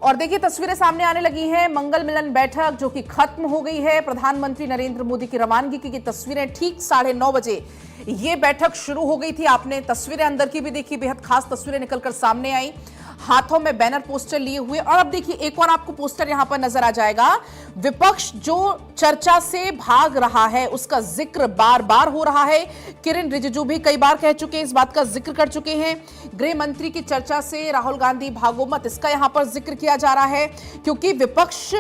और देखिए तस्वीरें सामने आने लगी हैं मंगल मिलन बैठक जो कि खत्म हो गई है। प्रधानमंत्री नरेंद्र मोदी की रवानगी की तस्वीरें ठीक 9:30 बजे ये बैठक शुरू हो गई थी। आपने तस्वीरें अंदर की भी देखी, बेहद खास तस्वीरें निकलकर सामने आई, हाथों में बैनर पोस्टर लिए हुए। और अब देखिए एक और आपको पोस्टर यहां पर नजर आ जाएगा। विपक्ष जो चर्चा से भाग रहा है उसका जिक्र बार बार हो रहा है। किरण रिजिजू भी कई बार कह चुके हैं, इस बात का जिक्र कर चुके हैं। गृह मंत्री की चर्चा से राहुल गांधी भागो मत, इसका यहां पर जिक्र किया जा रहा है क्योंकि विपक्ष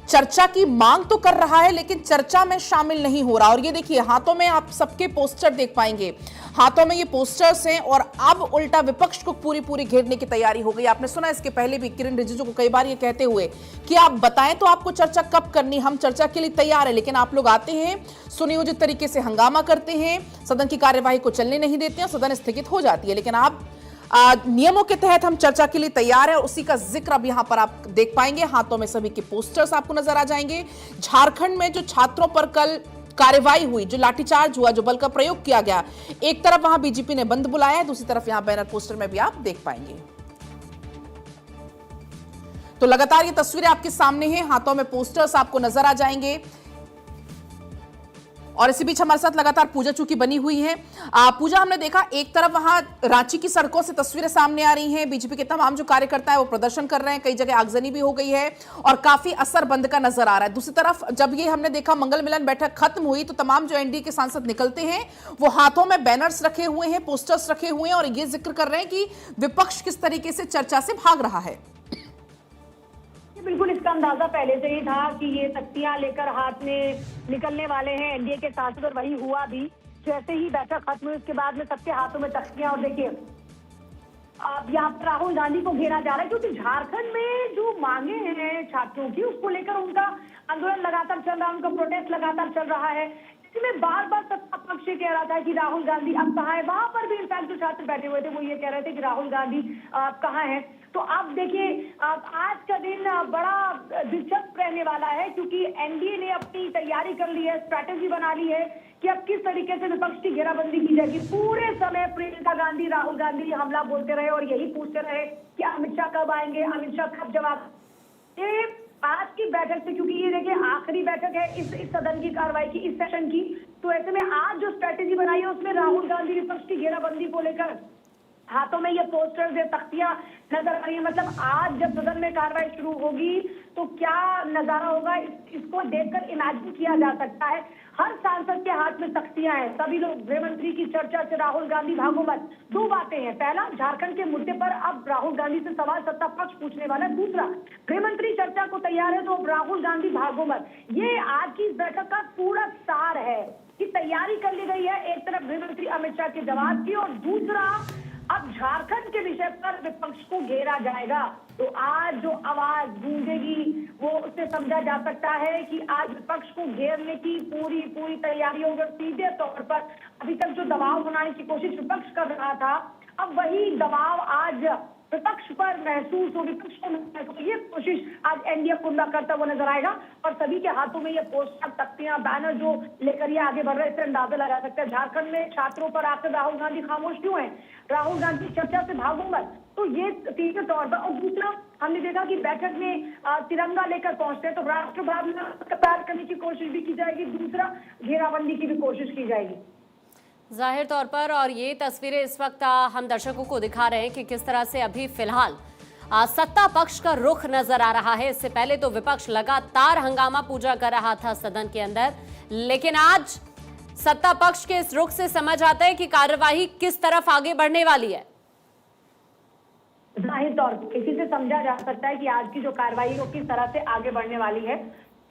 चर्चा की मांग तो कर रहा है लेकिन चर्चा में शामिल नहीं हो रहा। और ये देखिए हाथों में आप सबके पोस्टर देख पाएंगे, हाथों में ये पोस्टर्स हैं और अब उल्टा विपक्ष को पूरी घेरने की तैयारी हो गई। आपने सुना इसके पहले भी किरण रिजिजू को कई बार ये कहते हुए कि आप बताएं तो आपको चर्चा कब करनी, हम चर्चा के लिए तैयार है, लेकिन आप लोग आते हैं सुनियोजित तरीके से हंगामा करते हैं, सदन की कार्यवाही को चलने नहीं देते हैं, सदन स्थगित हो जाती है। लेकिन आप नियमों के तहत हम चर्चा के लिए तैयार है, उसी का जिक्र अब यहां पर आप देख पाएंगे। हाथों में सभी के पोस्टर्स आपको नजर आ जाएंगे। झारखंड में जो छात्रों पर कल कार्रवाई हुई, जो लाठीचार्ज हुआ, जो बल का प्रयोग किया गया, एक तरफ वहां बीजेपी ने बंद बुलाया है, दूसरी तरफ यहां बैनर पोस्टर में भी आप देख पाएंगे। तो लगातार ये तस्वीरें आपके सामने हैं, हाथों में पोस्टर्स आपको नजर आ जाएंगे। और इसी बीच हमारे साथ लगातार पूजा चूकी बनी हुई है। पूजा, हमने देखा एक तरफ वहां रांची की सड़कों से तस्वीरें सामने आ रही हैं, बीजेपी के तमाम जो कार्यकर्ता है वो प्रदर्शन कर रहे हैं, कई जगह आगजनी भी हो गई है और काफी असर बंद का नजर आ रहा है। दूसरी तरफ जब ये हमने देखा मंगल मिलन बैठक खत्म हुई तो तमाम जो एनडीए के सांसद निकलते हैं वो हाथों में बैनर्स रखे हुए हैं, पोस्टर्स रखे हुए हैं और ये जिक्र कर रहे हैं कि विपक्ष किस तरीके से चर्चा से भाग रहा है। बिल्कुल इसका अंदाजा पहले से ही था कि ये तख्तियां लेकर हाथ में निकलने वाले हैं एनडीए के सांसद, और वही हुआ भी। जैसे ही बैठक खत्म हुई उसके बाद में सबके हाथों में तख्तियां, और देखिए अब यहाँ पर राहुल गांधी को घेरा जा रहा है क्योंकि झारखंड में जो मांगे हैं छात्रों की उसको लेकर उनका आंदोलन लगातार चल रहा है, उनका प्रोटेस्ट लगातार चल रहा है। इसमें बार बार सत्ता पक्ष ये कह रहा था कि राहुल गांधी अब कहाँ है। वहां पर भी इनफैक्ट जो छात्र बैठे हुए थे वो ये कह रहे थे कि राहुल गांधी कहाँ है। तो अब देखिए आज का दिन बड़ा दिलचस्प रहने वाला है क्योंकि एनडीए ने अपनी तैयारी कर ली है, स्ट्रैटेजी बना ली है कि अब किस तरीके से विपक्ष की घेराबंदी की जाएगी। पूरे समय प्रियंका गांधी राहुल गांधी हमला बोलते रहे और यही पूछते रहे कि अमित शाह कब आएंगे, अमित शाह कब जवाब। आज की बैठक से, क्योंकि ये देखिए आखिरी बैठक है इस सदन की कार्रवाई की, इस सेशन की, तो ऐसे में आज जो स्ट्रैटेजी बनाई है उसमें राहुल गांधी विपक्ष की घेराबंदी को लेकर हाथों में ये पोस्टर्स, ये तख्तियां नजर आ रही है। मतलब आज जब सदन में कार्रवाई शुरू होगी तो क्या नजारा होगा इसको देखकर इमेजिन किया जा सकता है। हर सांसद के हाथ में तख्तियां हैं, सभी लोग गृह मंत्री की चर्चा से राहुल गांधी भागो मत। दो बातें हैं, पहला झारखंड के मुद्दे पर अब राहुल गांधी से सवाल सत्ता पक्ष पूछने वाला है, दूसरा गृह मंत्री चर्चा को तैयार है तो अब राहुल गांधी भागो मत। ये आज की इस बैठक का पूरा सार है कि तैयारी कर ली गई है, एक तरफ गृह मंत्री अमित शाह के जवाब की और दूसरा अब झारखंड के विषय पर विपक्ष को घेरा जाएगा। तो आज जो आवाज गूंजेगी वो उससे समझा जा सकता है कि आज विपक्ष को घेरने की पूरी तैयारी होगी। सीधे तौर पर अभी तक जो दबाव बनाने की कोशिश विपक्ष कर रहा था, अब वही दबाव आज विपक्ष पर महसूस हो, विपक्ष को ये कोशिश आज एनडीए पूरा करता हुआ नजर आएगा। और सभी के हाथों में ये पोस्टर, तख्तियां, बैनर जो लेकर ये आगे बढ़ रहे हैं, इससे अंदाजा लगा सकते हैं झारखंड में छात्रों पर आकर राहुल गांधी खामोश क्यों है, राहुल गांधी चर्चा से भागो मत। तो ये तीसरे तौर पर। और दूसरा हमने देखा कि बैठक में तिरंगा लेकर पहुंचते हैं तो राष्ट्र भावना पैर करने की कोशिश भी की जाएगी, दूसरा घेराबंदी की भी कोशिश की जाएगी जाहिर तौर पर। और ये तस्वीरें इस वक्त हम दर्शकों को दिखा रहे हैं कि किस तरह से अभी फिलहाल सत्ता पक्ष का रुख नजर आ रहा है। इससे पहले तो विपक्ष लगातार हंगामा पूजा कर रहा था सदन के अंदर, लेकिन आज सत्ता पक्ष के इस रुख से समझ आता है कि कार्यवाही किस तरफ आगे बढ़ने वाली है। जाहिर तौर पर इसी से समझा जा सकता है कि आज की जो कार्रवाई है वो किस तरह से आगे बढ़ने वाली है।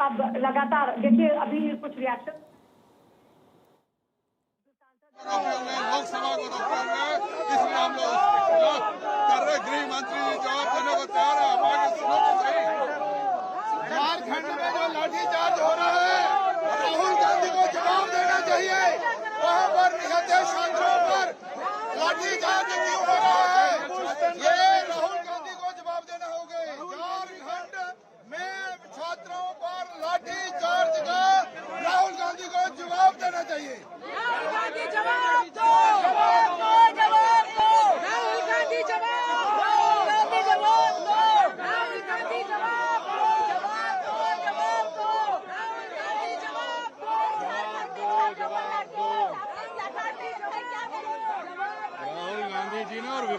अब लगातार देखिए अभी कुछ रिएक्शन लोकसभा को रोकते हुए, इसलिए हम लोग उसके खिलाफ कर रहे। गृह मंत्री जवाब देने को तैयार है, हमारे सुनो तो सही। झारखंड में जो लाठीचार्ज हो रहा है राहुल गांधी को जवाब देना चाहिए। वहाँ पर निहत्थे छात्रों पर लाठीचार्ज क्यों हो रहा है, ये राहुल गांधी को जवाब देना होगा। झारखंड में छात्रों पर लाठीचार्ज का राहुल गांधी को जवाब देना चाहिए। जवाब दो, जवाब दो, जवाब दो, राहुल गांधी जवाब दो, राहुल गांधी जवाब दो, राहुल गांधी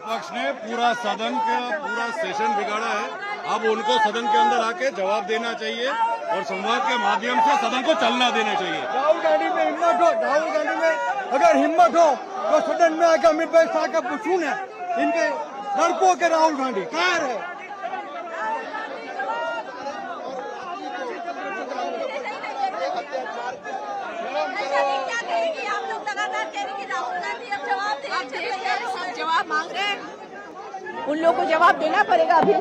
विपक्ष ने पूरा सदन का पूरा सेशन बिगाड़ा है। अब उनको सदन के अंदर आके जवाब देना चाहिए और संवाद के माध्यम से सदन को चलना देना चाहिए। राहुल गांधी में हिम्मत हो, राहुल गांधी में अगर हिम्मत हो तो सदन में आकर अमित भाई शाह का पूछूं ना, इनके लड़कों के राहुल गांधी कहाँ है? जवाब मांग रहे हैं, उन लोगों को जवाब देना पड़ेगा अभी।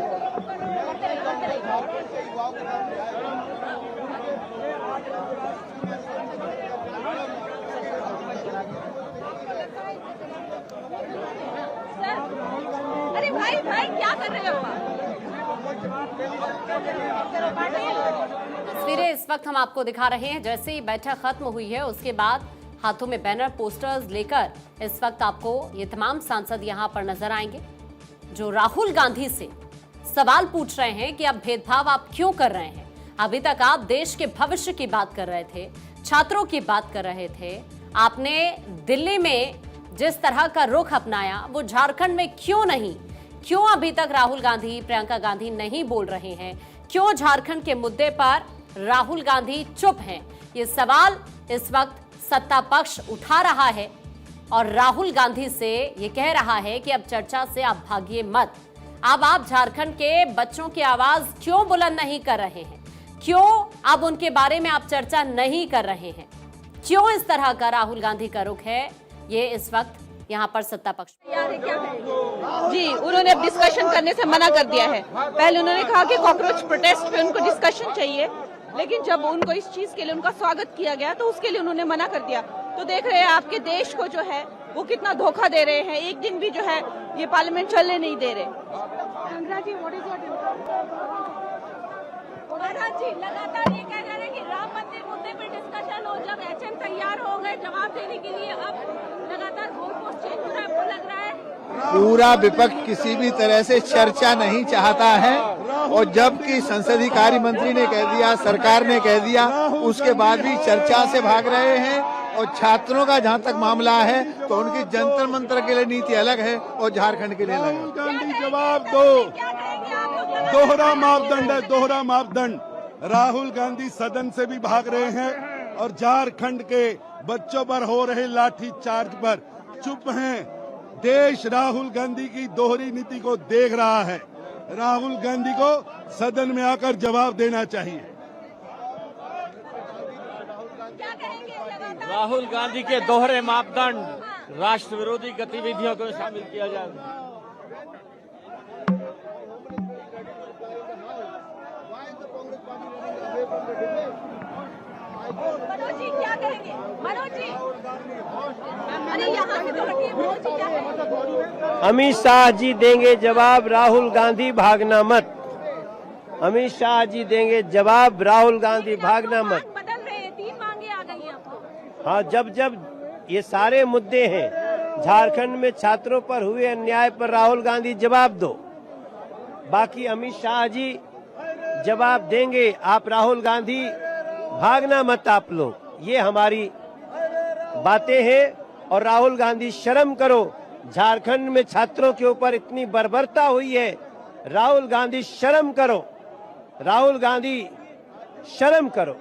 अरे भाई भाई क्या कर रहे हो? तस्वीरें इस वक्त हम आपको दिखा रहे हैं। जैसे ही बैठक खत्म हुई है उसके बाद हाथों में बैनर पोस्टर्स लेकर इस वक्त आपको ये तमाम सांसद यहां पर नजर आएंगे जो राहुल गांधी से सवाल पूछ रहे हैं कि अब भेदभाव आप क्यों कर रहे हैं। अभी तक आप देश के भविष्य की बात कर रहे थे, छात्रों की बात कर रहे थे। आपने दिल्ली में जिस तरह का रुख अपनाया वो झारखंड में क्यों नहीं? क्यों अभी तक राहुल गांधी, प्रियंका गांधी नहीं बोल रहे हैं? क्यों झारखंड के मुद्दे पर राहुल गांधी चुप हैं? ये सवाल इस वक्त सत्ता पक्ष उठा रहा है और राहुल गांधी से ये कह रहा है कि अब चर्चा से आप भागिए मत। अब आप झारखंड के बच्चों की आवाज क्यों बुलंद नहीं कर रहे हैं? क्यों अब उनके बारे में आप चर्चा नहीं कर रहे हैं? क्यों इस तरह का राहुल गांधी का रुख है? ये इस वक्त यहाँ पर सत्ता पक्ष जी, उन्होंने अब डिस्कशन करने से मना कर दिया है। पहले उन्होंने कहा कि कॉकरोच प्रोटेस्ट पे उनको डिस्कशन चाहिए, लेकिन जब उनको इस चीज के लिए उनका स्वागत किया गया तो उसके लिए उन्होंने मना कर दिया। तो देख रहे हैं आपके देश को जो है वो कितना धोखा दे रहे हैं। एक दिन भी जो है ये पार्लियामेंट चलने नहीं दे रहे। जी लगातार ये कह रहे हैं कि राम मंदिर मुद्दे पर डिस्कशन हो, जब एचएम तैयार हो गए जवाब देने के लिए, अब लगातार गोल पोस्ट चेंज हो रहा है। आपको लग रहा है पूरा विपक्ष किसी भी तरह से चर्चा नहीं चाहता है और जबकि संसदीय कार्य मंत्री ने कह दिया, सरकार ने कह दिया, उसके बाद भी चर्चा से भाग रहे हैं। और छात्रों का जहां तक मामला है तो उनकी जंतर मंतर के लिए नीति अलग है और झारखंड के लिए अलग है। राहुल गांधी जवाब दो। दोहरा मापदंड है, दोहरा मापदंड। राहुल गांधी सदन से भी भाग रहे हैं और झारखंड के बच्चों पर हो रहे लाठी चार्ज पर चुप हैं। देश राहुल गांधी की दोहरी नीति को देख रहा है। राहुल गांधी को सदन में आकर जवाब देना चाहिए। राहुल गांधी के दोहरे मापदंड, राष्ट्र विरोधी गतिविधियों को शामिल किया जाए। मनोज जी क्या कहेंगे? मनोज जी, अरे यहाँ से तो हटिए। मनोज जी क्या कहेंगे? अमित शाह जी देंगे जवाब, राहुल गांधी भागना मत। अमित शाह जी देंगे जवाब, राहुल गांधी भागना मत। बदल रहे हैं, 3 मांगे आ गई हैं आपको। हाँ, जब ये सारे मुद्दे हैं, झारखंड में छात्रों पर हुए अन्याय पर राहुल गांधी जवाब दो। बाकी अमित शाह जी जवाब देंगे, आप राहुल गांधी भागना मत आप लोग। ये हमारी बातें हैं। और राहुल गांधी शर्म करो, झारखंड में छात्रों के ऊपर इतनी बर्बरता हुई है। राहुल गांधी शर्म करो, राहुल गांधी शर्म करो।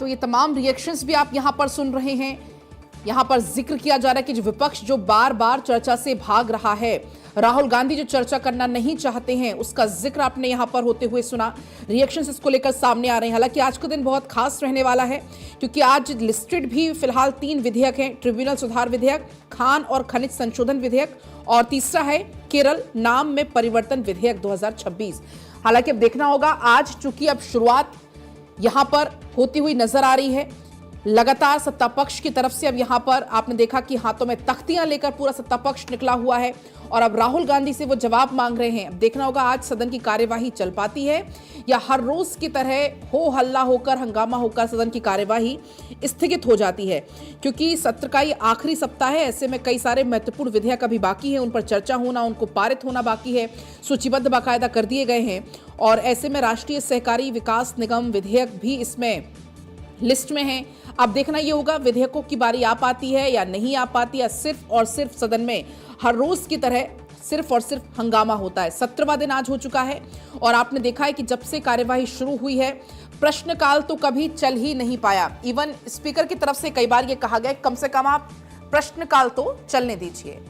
तो ये तमाम रिएक्शंस भी आप यहां पर सुन रहे हैं। यहां पर जिक्र किया जा रहा है कि जो विपक्ष जो बार बार चर्चा से भाग रहा है, राहुल गांधी जो चर्चा करना नहीं चाहते हैं, उसका जिक्र आपने यहां पर होते हुए सुना। रिएक्शंस इसको लेकर सामने आ रहे हैं। हालांकि आज का दिन बहुत खास रहने वाला है क्योंकि आज लिस्टेड भी फिलहाल 3 विधेयक हैं। ट्रिब्यूनल सुधार विधेयक, खान और खनिज संशोधन विधेयक और तीसरा है केरल नाम में परिवर्तन विधेयक 2026। हालांकि अब देखना होगा, आज चूंकि अब शुरुआत यहां पर होती हुई नजर आ रही है। लगातार सत्ता पक्ष की तरफ से अब यहां पर आपने देखा कि हाथों में तख्तियां लेकर पूरा सत्ता पक्ष निकला हुआ है और अब राहुल गांधी से वो जवाब मांग रहे हैं। अब देखना होगा आज सदन की कार्यवाही चल पाती है या हर रोज की तरह हो हल्ला होकर, हंगामा होकर सदन की कार्यवाही स्थगित हो जाती है। क्योंकि सत्र का ये आखिरी सप्ताह है, ऐसे में कई सारे महत्वपूर्ण विधेयक अभी बाकी हैं, उन पर चर्चा होना, उनको पारित होना बाकी है, सूचीबद्ध बाकायदा कर दिए गए हैं। और ऐसे में राष्ट्रीय सहकारी विकास निगम विधेयक भी इसमें लिस्ट में हैं। अब देखना ये होगा विधेयकों की बारी आ पाती है या नहीं आ पाती, या सिर्फ और सिर्फ सदन में हर रोज की तरह सिर्फ और सिर्फ हंगामा होता है। 17वां दिन आज हो चुका है और आपने देखा है कि जब से कार्यवाही शुरू हुई है प्रश्नकाल तो कभी चल ही नहीं पाया। इवन स्पीकर की तरफ से कई बार ये कहा गया कम से कम आप प्रश्नकाल तो चलने दीजिए।